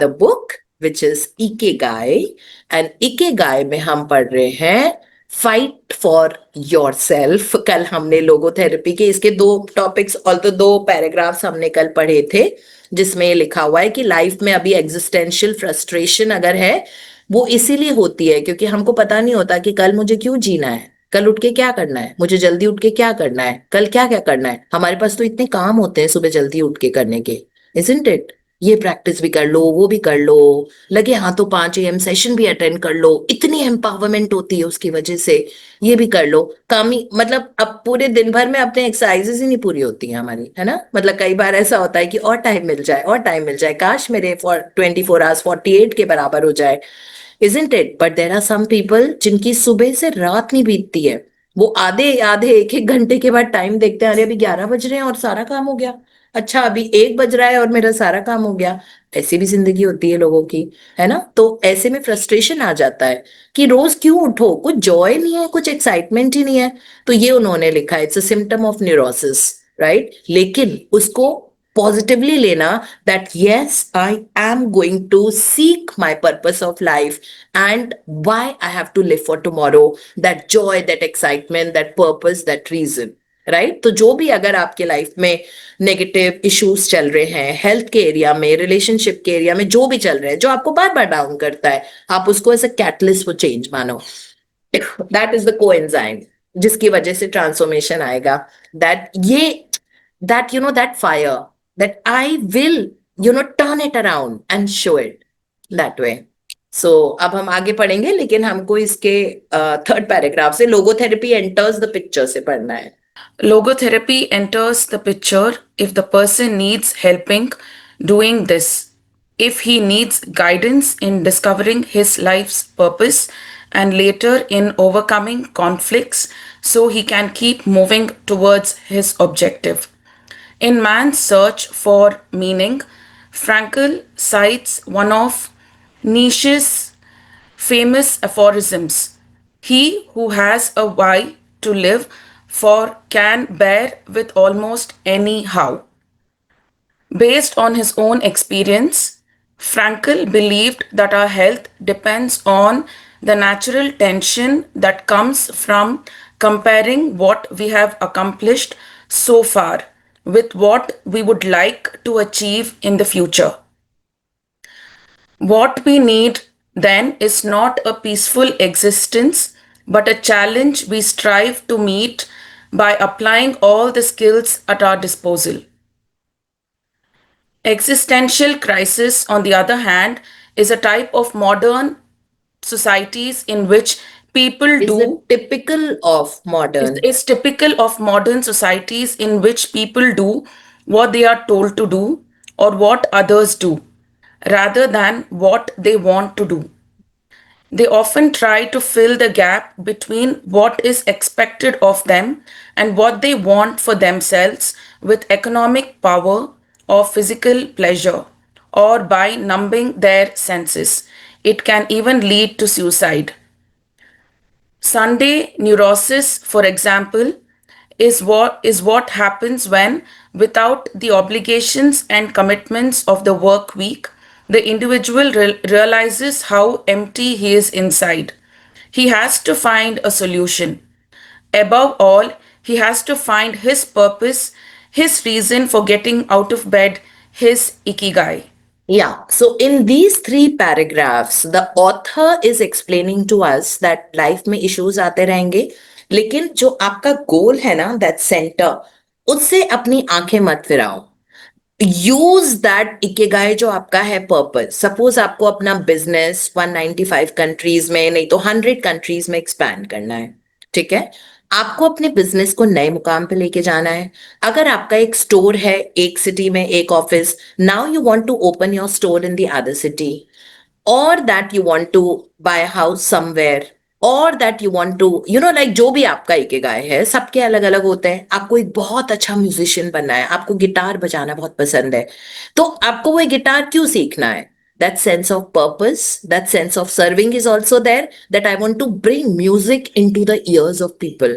The book which is Ikigai, and Ikigai में हम पढ़ रहे हैं फाइट फॉर योर सेल्फ। कल हमने लोगोथेरेपी के इसके दो टॉपिक्स और तो दो पैराग्राफ्स हमने कल पढ़े थे, जिसमें लिखा हुआ है कि लाइफ में अभी एग्जिस्टेंशियल फ्रस्ट्रेशन अगर है वो इसीलिए होती है क्योंकि हमको पता नहीं होता कि कल मुझे क्यों जीना है, कल उठ के क्या करना है, मुझे जल्दी उठ के क्या करना है, कल क्या क्या करना है। हमारे पास तो इतने काम होते हैं सुबह जल्दी उठ के करने के, इजंट इट? ये प्रैक्टिस भी कर लो, वो भी कर लो, लगे हाथों 5 AM सेशन भी अटेंड कर लो, इतनी एम्पावरमेंट होती है उसकी वजह से। ये भी कर लो, काम ही मतलब अब पूरे दिन भर में अपने एक्सरसाइजेस ही नहीं पूरी होती हैं हमारी, है ना। मतलब कई बार ऐसा होता है कि और टाइम मिल जाए, और टाइम मिल जाए, काश मेरे 24 आवर्स 48 के बराबर हो जाए, isn't it? But there are some people जिनकी सुबह से रात नहीं बीतती है, वो आधे आधे एक एक घंटे के बाद टाइम देखते हैं, अरे अभी 11 बज रहे हैं और सारा काम हो गया, अच्छा अभी 1 बज रहा है और मेरा सारा काम हो गया। ऐसी भी जिंदगी होती है लोगों की, है ना। तो ऐसे में फ्रस्ट्रेशन आ जाता है कि रोज क्यों उठो, कुछ जॉय नहीं है, कुछ एक्साइटमेंट ही नहीं है। तो ये उन्होंने लिखा है, it's a symptom of neurosis, right. लेकिन उसको पॉजिटिवली लेना, that yes, I am going to seek my purpose of life and why I have to live for tomorrow, that joy, that excitement, that purpose, that reason, right. तो जो भी अगर आपके life में negative issues चल रहे हैं, health के एरिया में, रिलेशनशिप के एरिया में, जो भी चल रहे हैं जो आपको बार बार डाउन करता है, आप उसको as a catalyst for change मानो। दैट इज द कोएंजाइम जिसकी वजह से ट्रांसफॉर्मेशन आएगा। दैट ये that that fire, that I will turn it around and show it that way. So अब हम आगे पढ़ेंगे, लेकिन हमको इसके थर्ड पैराग्राफ से लोगोथेरेपी एंटर्स द पिक्चर से पढ़ना है। Logotherapy enters the picture if the person needs helping doing this, if he needs guidance in discovering his life's purpose and later in overcoming conflicts so he can keep moving towards his objective. In man's search for meaning, Frankl cites one of Nietzsche's famous aphorisms: he who has a why to live for can bear with almost any how. Based on his own experience, Frankl believed that our health depends on the natural tension that comes from comparing what we have accomplished so far with what we would like to achieve in the future. What we need then is not a peaceful existence, but a challenge we strive to meet by applying all the skills at our disposal. Existential crisis, on the other hand, is a type of modern societies in which people Is do it typical of modern? is typical of modern societies in which people do what they are told to do or what others do rather than what they want to do. They often try to fill the gap between what is expected of them and what they want for themselves with economic power or physical pleasure, or by numbing their senses. It can even lead to suicide. Sunday neurosis, for example, is what happens when, without the obligations and commitments of the work week, the individual realizes how empty he is inside. He has to find a solution. Above all, he has to find his purpose, his reason for getting out of bed, his ikigai. Yeah, so in these 3 paragraphs, the author is explaining to us that life में issues आते रहेंगे, लेकिन जो आपका गोल है ना, that center, उससे अपनी आंखें मत फिराओ। यूज दैट इकिगाई जो आपका है पर्पस। सपोज आपको अपना बिजनेस 195 कंट्रीज में, नहीं तो 100 कंट्रीज में एक्सपैंड करना है, ठीक है। आपको अपने बिजनेस को नए मुकाम पे लेके जाना है। अगर आपका एक स्टोर है एक सिटी में, एक office, now you want to open your store in the other city, और that you want to buy house somewhere, और that you want to like जो भी आपका इकिगाई है, सबके अलग अलग होते हैं। आपको एक बहुत अच्छा म्यूजिशियन बनना है, आपको गिटार बजाना बहुत पसंद है, तो आपको वो गिटार क्यों सीखना है? that sense of purpose, that sense of serving is also there, that I want to bring music into the ears of people,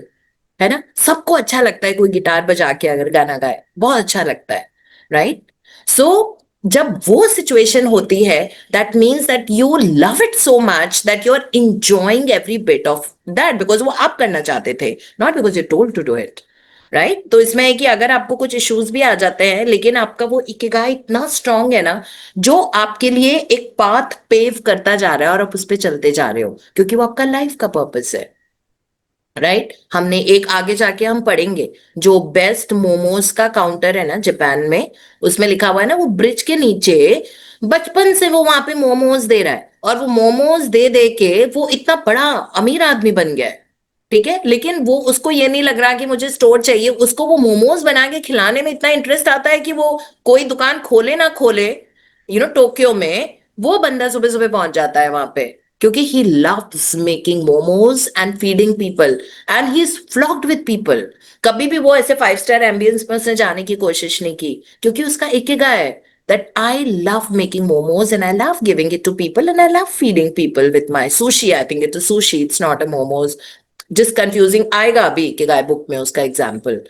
है ना। सबको अच्छा लगता है कोई गिटार बजा के अगर गाना गाए, बहुत अच्छा लगता है, राइट। सो जब वो सिचुएशन होती है, that means that you love it so much that you are enjoying every bit of that, because वो आप करना चाहते थे, not because you told to do it, right? तो इसमें है कि अगर आपको कुछ इश्यूज भी आ जाते हैं, लेकिन आपका वो इकिगाई इतना स्ट्रांग है ना, जो आपके लिए एक पाथ पेव करता जा रहा है और आप उस पर चलते जा रहे हो, क्योंकि वो आपका लाइफ का पर्पस है, राइट? हमने एक आगे जाके हम पढ़ेंगे, जो बेस्ट मोमोज का काउंटर है ना जापान में, उसमें लिखा हुआ है ना, वो ब्रिज के नीचे बचपन से वो वहां पे मोमोज दे रहा है, और वो मोमोज दे दे के वो इतना बड़ा अमीर आदमी बन गया है, ठीक है? लेकिन वो, उसको ये नहीं लग रहा कि मुझे स्टोर चाहिए, उसको वो मोमोज बना के खिलाने में इतना इंटरेस्ट आता है कि वो कोई दुकान खोले ना खोले, टोक्यो में वो बंदा सुबह सुबह पहुंच जाता है वहां पे, क्योंकि he loves making momos and feeding people, and he is flocked with people. कभी भी वो ऐसे 5 स्टार एम्बियंस में उसने जाने की कोशिश नहीं की, क्योंकि उसका इकिगाई है that I love making momos and I love giving it to people and I love feeding people with my sushi. I think it's a sushi, it's not a momos. जिस कंफ्यूजिंग आएगा अभी Ikigai book में उसका example,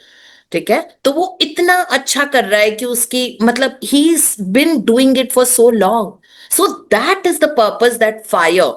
ठीक है? तो वो इतना अच्छा कर रहा है कि उसकी, मतलब he is been doing it for so long, so that is the purpose, that fire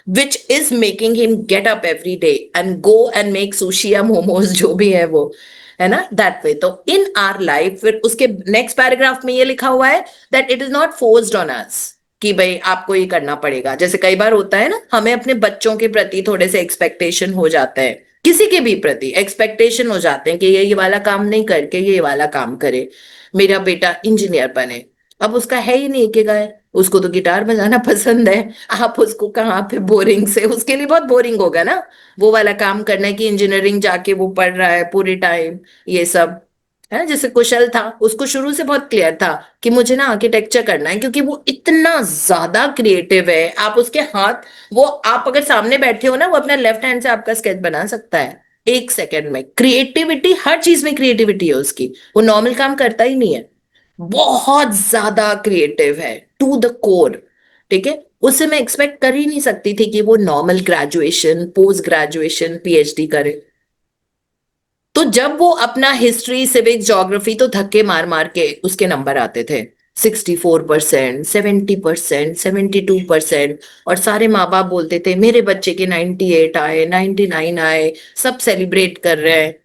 which is making him get up every day and go and make sushi या मोमोज जो भी है वो, है ना, दैट वे। तो इन आर लाइफ, फिर उसके नेक्स्ट पैराग्राफ में ये लिखा हुआ है that it is not forced on us, कि भाई आपको ये करना पड़ेगा। जैसे कई बार होता है ना, हमें अपने बच्चों के प्रति थोड़े से एक्सपेक्टेशन हो जाते हैं, किसी के भी प्रति एक्सपेक्टेशन हो जाते हैं कि ये वाला काम नहीं करके ये वाला काम करे, मेरा बेटा इंजीनियर बने। अब उसका है ही नहीं कि गाय, उसको तो गिटार बजाना पसंद है, आप उसको कहाँ पे बोरिंग से, उसके लिए बहुत बोरिंग होगा ना वो वाला काम करना है, कि इंजीनियरिंग जाके वो पढ़ रहा है पूरे टाइम ये सब, है ना? जैसे कुशल था, उसको शुरू से बहुत क्लियर था कि मुझे ना आर्किटेक्चर करना है, क्योंकि वो इतना ज्यादा क्रिएटिव है। आप उसके हाथ, वो आप अगर सामने बैठे हो ना, वो अपने लेफ्ट हैंड से आपका स्केच बना सकता है 1 सेकंड में। क्रिएटिविटी, हर चीज में क्रिएटिविटी है उसकी, वो नॉर्मल काम करता ही नहीं है, बहुत ज्यादा क्रिएटिव है टू द कोर, ठीक है? उससे मैं एक्सपेक्ट कर ही नहीं सकती थी कि वो normal graduation, post graduation, PhD करे। तो जब वो अपना हिस्ट्री, सिविक्स, ज्योग्राफी तो धक्के मार मार के उसके नंबर आते थे, 64%, 70%, 72%, और सारे माँ बाप बोलते थे मेरे बच्चे के 98 आए, 99 आए, सब सेलिब्रेट कर रहे हैं,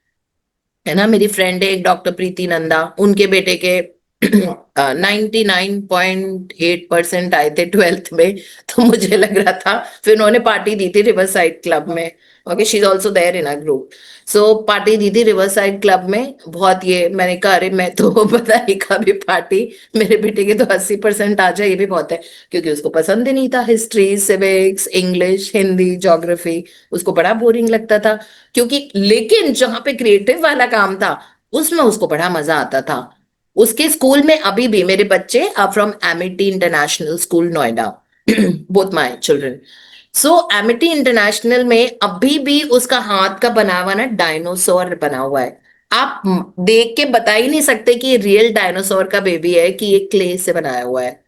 है ना? मेरी फ्रेंड है एक, डॉक्टर प्रीति नंदा, उनके बेटे के 99.8% आए थे 12th में। तो मुझे लग रहा था, फिर उन्होंने पार्टी दी थी रिवर साइड क्लब में, okay, she is also there in a group, so party दी थी रिवर साइड क्लब में, बहुत ये, मैंने कहा अरे मैं तो पता नहीं कभी पार्टी, मेरे बेटे के तो 80% आ जाए ये भी बहुत है, क्योंकि उसको पसंद ही नहीं था history, civics, English, Hindi, geography, उसको बड़ा बोरिंग लगता था, क्योंकि लेकिन जहां पे क्रिएटिव वाला काम था उसमें उसको बड़ा मजा आता था। उसके स्कूल में अभी भी मेरे बच्चे are from Amity international school Noida, both my children, so Amity international में अभी भी उसका हाथ का बना हुआ ना डायनासोर बना हुआ है, आप देख के बता ही नहीं सकते कि ये रियल डायनासोर का बेबी है कि ये क्ले से बनाया हुआ है,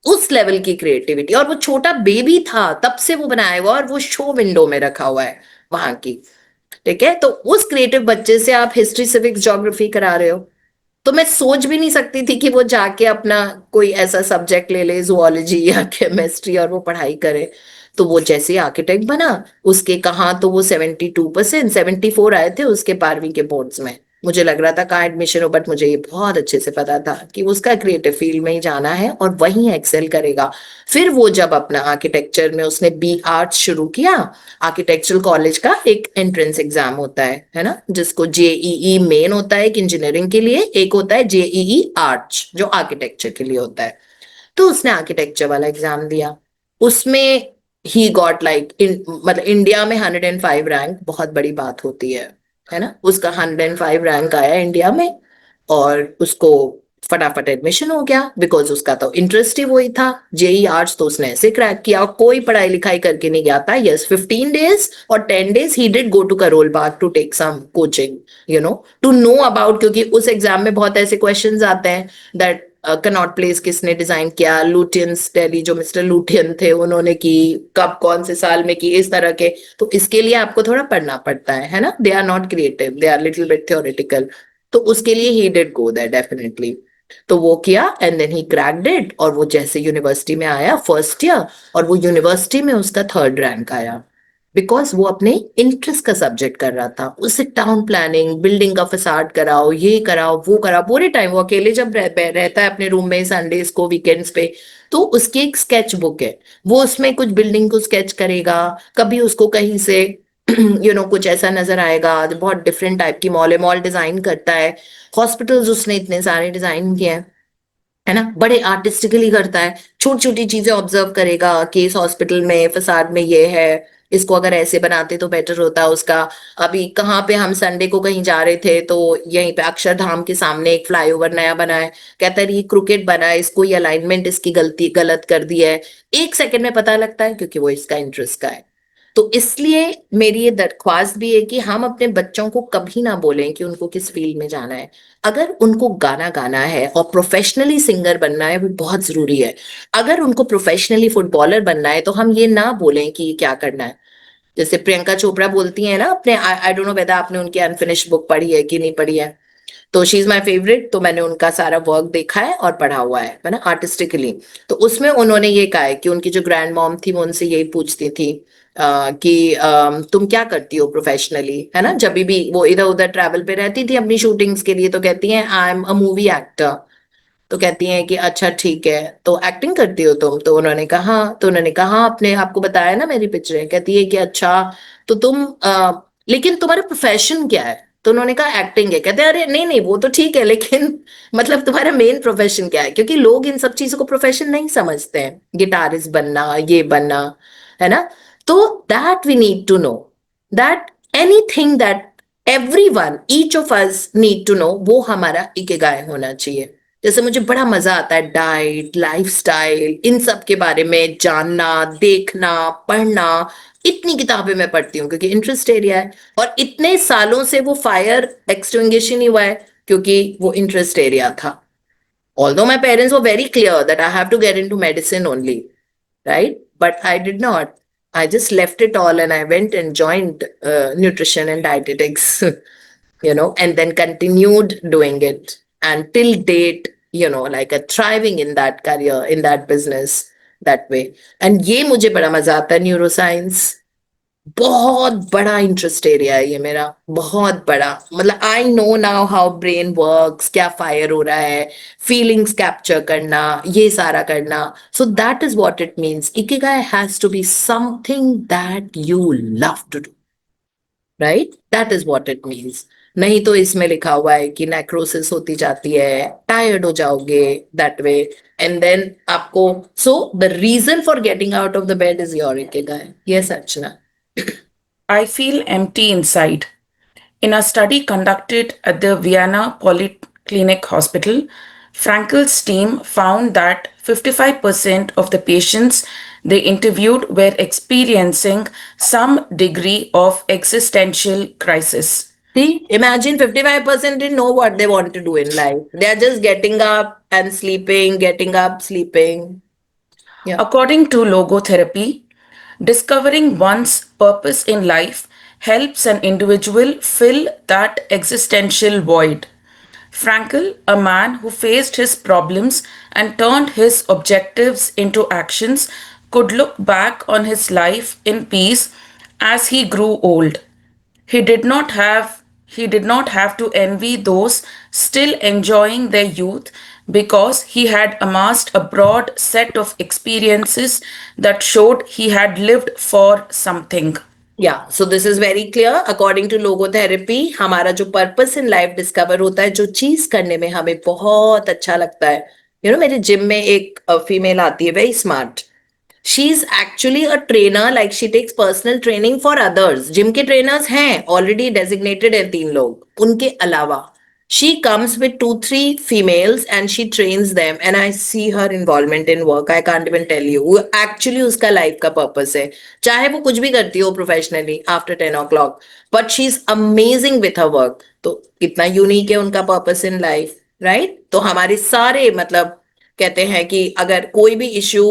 उस लेवल की क्रिएटिविटी। और वो छोटा बेबी था तब से वो बनाया हुआ, और वो शो विंडो में रखा हुआ है वहां की, ठीक है? तो उस क्रिएटिव बच्चे से आप हिस्ट्री, सिविक्स, ज्योग्राफी करा रहे हो, तो मैं सोच भी नहीं सकती थी कि वो जाके अपना कोई ऐसा सब्जेक्ट ले ले, जुआलॉजी या केमिस्ट्री, और वो पढ़ाई करे। तो वो जैसे आर्किटेक्ट बना, उसके कहाँ तो वो 72%, 74 आए थे उसके 12वीं के बोर्ड्स में। मुझे लग रहा था कहाँ एडमिशन हो, बट मुझे ये बहुत अच्छे से पता था कि उसका क्रिएटिव फील्ड में ही जाना है और वहीं एक्सेल करेगा। फिर वो जब अपना आर्किटेक्चर में उसने बी आर्ट्स शुरू किया, आर्किटेक्चरल कॉलेज का एक एंट्रेंस एग्जाम होता है ना, जिसको जेईई मेन होता है एक इंजीनियरिंग के लिए, एक होता है जेईई आर्ट्स जो आर्किटेक्चर के लिए होता है। तो उसने आर्किटेक्चर वाला एग्जाम दिया, उसमें ही गॉट लाइक, मतलब इंडिया में 105 रैंक बहुत बड़ी बात होती है ना? उसका 105 रैंक आया इंडिया में, और उसको फटाफट एडमिशन हो गया, बिकॉज उसका तो इंटरेस्ट ही वही था, जेई आर्ट्स, तो उसने ऐसे क्रैक किया, कोई पढ़ाई लिखाई करके नहीं गया था। यस, 15 days और 10 days ही did go to Karol Bagh to take some coaching, to know about, क्योंकि उस एग्जाम में बहुत ऐसे क्वेश्चंस आते हैं दैट कनॉट प्लेस किसने डिजाइन किया, लुटियंस दिल्ली जो मिस्टर लुटियन थे उन्होंने की, कब, कौन से साल में की, इस तरह के। तो इसके लिए आपको थोड़ा पढ़ना पड़ता है ना? They are not creative, they are little bit theoretical. तो उसके लिए ही डिड गो देयर डेफिनेटली। तो वो किया and then he cracked it, और वो जैसे यूनिवर्सिटी में आया फर्स्ट ईयर, और वो यूनिवर्सिटी में उसका 3rd रैंक आया, बिकॉज वो अपने इंटरेस्ट का सब्जेक्ट कर रहा था। उसे टाउन प्लानिंग, बिल्डिंग का फसाड कराओ, ये कराओ वो कराओ, पूरे टाइम वो अकेले जब रहता है अपने रूम में संडेज को, वीकेंड्स पे, तो उसकी एक स्केच बुक है, वो उसमें कुछ बिल्डिंग को स्केच करेगा। कभी उसको कहीं से कुछ ऐसा नजर आएगा, बहुत डिफरेंट टाइप की मॉल है, मॉल डिजाइन करता है, हॉस्पिटल्स उसने इतने सारे डिजाइन किए हैं, है ना, बड़े आर्टिस्टिकली करता है, छोटी छोटी चीजें ऑब्जर्व करेगा कि इस हॉस्पिटल में फसाड में ये है, इसको अगर ऐसे बनाते तो बेटर होता उसका। अभी कहाँ पे हम संडे को कहीं जा रहे थे, तो यहीं पे अक्षरधाम के सामने एक फ्लाईओवर नया बना है, कहता है ये क्रिकेट बना है, इसको ये अलाइनमेंट इसकी गलती गलत कर दी है। 1 सेकंड में पता लगता है, क्योंकि वो इसका इंटरेस्ट का है। तो इसलिए मेरी ये दरख्वास्त भी है कि हम अपने बच्चों को कभी ना बोलें कि उनको किस फील्ड में जाना है। अगर उनको गाना गाना है और प्रोफेशनली सिंगर बनना है, वो बहुत जरूरी है। अगर उनको प्रोफेशनली फुटबॉलर बनना है, तो हम ये ना बोलें कि क्या करना है। जैसे प्रियंका चोपड़ा बोलती है ना अपने, आई डोंट नो वेदर आपने उनकी अनफिनिश्ड बुक पढ़ी है कि नहीं पढ़ी है, तो शी इज माई फेवरेट, तो मैंने उनका सारा वर्क देखा है और पढ़ा हुआ है ना, आर्टिस्टिकली। तो उसमें उन्होंने ये कहा है कि उनकी जो ग्रैंड मॉम थी वो उनसे यही पूछती थी कि तुम क्या करती हो प्रोफेशनली, है ना, जब भी वो इधर उधर ट्रैवल पे रहती थी अपनी शूटिंग्स के लिए, तो कहती हैं I am a movie actor. तो कहती हैं कि अच्छा ठीक है, तो एक्टिंग करती हो तुम, तो उन्होंने कहा हाँ, तो उन्होंने कहा हाँ, आपने आपको बताया ना मेरी पिक्चरें, कहती है कि अच्छा, तो तुम लेकिन तुम्हारा प्रोफेशन क्या है, तो उन्होंने कहा एक्टिंग है। कहते हैं अरे नहीं नहीं, वो तो ठीक है, लेकिन मतलब तुम्हारा मेन प्रोफेशन क्या है, क्योंकि लोग इन सब चीजों को प्रोफेशन नहीं समझते हैं, गिटारिस्ट बनना, ये बनना, है ना। तो that we need to know that anything that everyone, each of us need to know, वो हमारा इकिगाई होना चाहिए। जैसे मुझे बड़ा मजा आता है डाइट, लाइफस्टाइल, इन सब के बारे में जानना, देखना, पढ़ना। इतनी किताबें मैं पढ़ती हूँ क्योंकि इंटरेस्ट एरिया है, और इतने सालों से वो फायर एक्सटिंग्विश ही नहीं हुआ है, क्योंकि वो इंटरेस्ट एरिया था। Although my parents were very clear that I have to get into medicine only, right? But I did not. I just left it all and I went and joined nutrition and dietetics, and then continued doing it. And till date, like a thriving in that career, in that business, that way. And ये मुझे बड़ा मजा आता है, neuroscience बहुत बड़ा interest area है ये मेरा, बहुत बड़ा, मतलब I know now how brain works, क्या फायर हो रहा है, फीलिंग्स कैप्चर करना, ये सारा करना। So that is what it means, ikigai has to be something that you love to do, right, that is what it means. नहीं तो इसमें लिखा हुआ है कि नेक्रोसिस होती जाती है, टायर्ड हो जाओगे, दैट वे, एंड देन आपको, so the reason for getting out of the bed is your ikigai. Yes Archana. I feel empty inside. In a study conducted at the Vienna Polyclinic Hospital, Frankel's team found that 55% of the patients they interviewed were experiencing some degree of existential crisis. See, imagine 55% didn't know what they want to do in life. They are just getting up and sleeping, getting up, sleeping. Yeah. According to logotherapy, discovering one's purpose in life helps an individual fill that existential void. Frankel, a man who faced his problems and turned his objectives into actions, could look back on his life in peace as he grew old. He did not have to envy those still enjoying their youth because he had amassed a broad set of experiences that showed he had lived for something. Yeah, so this is very clear. According to logotherapy, हमारा जो purpose in life discover होता है, जो चीज करने में हमें बहुत अच्छा लगता है। मेरे जिम में एक फीमेल आती है, very smart. She is actually a trainer, like she takes personal training for others. Gym के ट्रेनर्स हैं ऑलरेडी डेजिग्नेटेड है 3 लोग, उनके अलावा she comes with 2 3 females and she trains them, and I see her involvement in work. I can't even tell you, वो actually उसका life का purpose है, चाहे वो कुछ भी करती हो professionally after 10 o'clock, but she is amazing with her work. तो कितना यूनिक है उनका पर्पस इन लाइफ, राइट। तो हमारे सारे मतलब कहते हैं कि अगर कोई भी इश्यू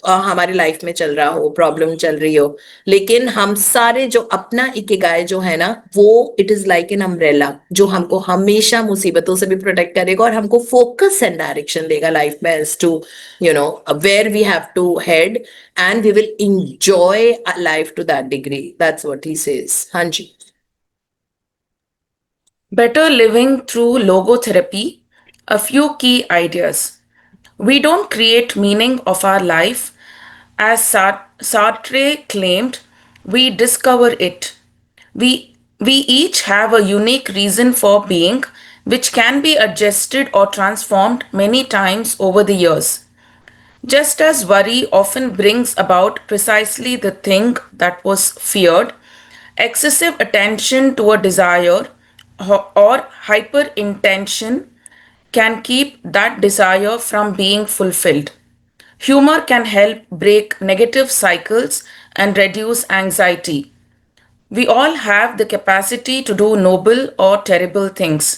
हमारी लाइफ में चल रहा हो, प्रॉब्लम चल रही हो, लेकिन हम सारे जो अपना इकिगाई जो है ना, वो it is like an umbrella जो हमको हमेशा मुसीबतों से भी प्रोटेक्ट करेगा और हमको फोकस एंड डायरेक्शन देगा लाइफ में as to you know where we have to head, and we will enjoy life to that degree. That's what he says. हाँ जी. Better living through logotherapy. A few key ideas. We don't create meaning of our life. As Sartre claimed, we discover it. We each have a unique reason for being, which can be adjusted or transformed many times over the years. Just as worry often brings about precisely the thing that was feared, excessive attention to a desire or hyper intention can keep that desire from being fulfilled. Humor can help break negative cycles and reduce anxiety. We all have the capacity to do noble or terrible things.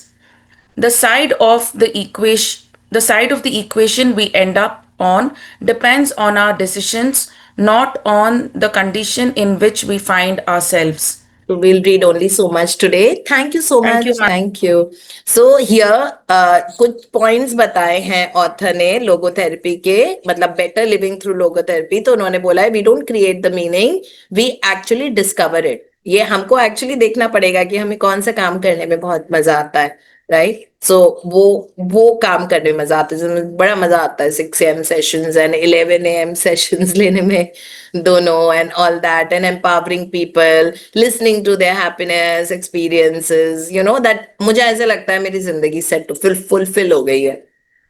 The side of the equation we end up on depends on our decisions, not on the condition in which we find ourselves. We'll read only so much today. Thank you so Thank you, much. Thank you. So here कुछ points बताए हैं author ने logotherapy के, मतलब better living through logotherapy. तो उन्होंने बोला है we don't create the meaning, we actually discover it. ये हमको एक्चुअली देखना पड़ेगा कि हमें कौन सा काम करने में बहुत मजा आता है, राइट? सो वो काम करने में मजा आता है, जिसमें बड़ा मजा आता है 6 AM sessions and 11 AM sessions लेने में दोनों, and all that, and empowering people, listening to their happiness experiences, you know that. मुझे ऐसा लगता है मेरी जिंदगी सेट फुलफिल हो गई है.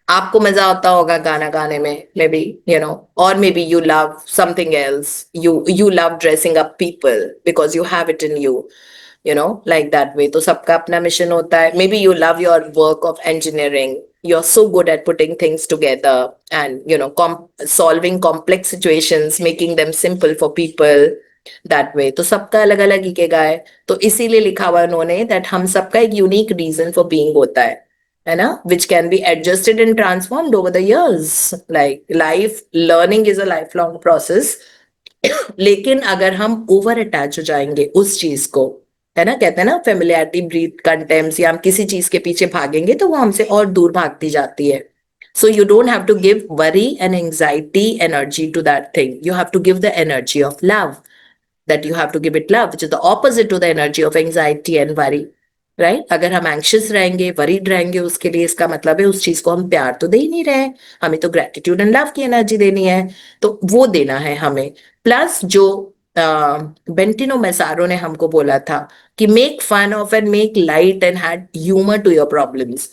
आपको मजा आता होगा गाना गाने में, मे बी यू नो, और may be you love something else, you love dressing up people because you have it in you know, like that way. तो सबका अपना मिशन होता है. Maybe you love your work of engineering. You're so good at putting things together and, you know, solving complex situations, making them simple for people that way. तो सबका अलग अलग इकेगा है. तो इसीलिए लिखा हुआ उन्होंने that हम सबका एक unique reason for being होता है ना, which can be adjusted and transformed over the years. Like life, learning is a lifelong process. लेकिन अगर हम ओवर अटैच हो जाएंगे उस चीज को, है ना, कहते हैं ना फेमिलियरिटी ब्रीड कंटेम्प्ट, या हम किसी चीज के पीछे भागेंगे तो वो हमसे और दूर भागती जाती है. So you don't have to give worry and anxiety energy to that thing. You have to give the energy of love, that you have to give it love, which is the opposite to the energy of anxiety and worry, right? अगर हम anxious रहेंगे, worried रहेंगे, उसके लिए इसका मतलब है उस चीज को हम प्यार तो दे ही नहीं रहे, हमें तो ग्रेटिट्यूड एंड लव की एनर्जी देनी है, तो वो देना है हमें. प्लस जो बेंटिनो मैसारो ने हमको बोला था कि make fun of and make light and had humour to your problems.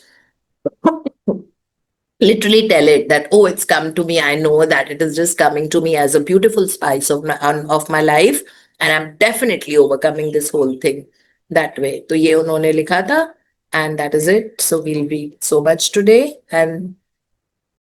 Literally tell it that, oh, it's come to me, I know that it is just coming to me as a beautiful spice of my life, and I'm definitely overcoming this whole thing that way. तो ये उन्होंने लिखा था, and that is it. So we'll read so much today, and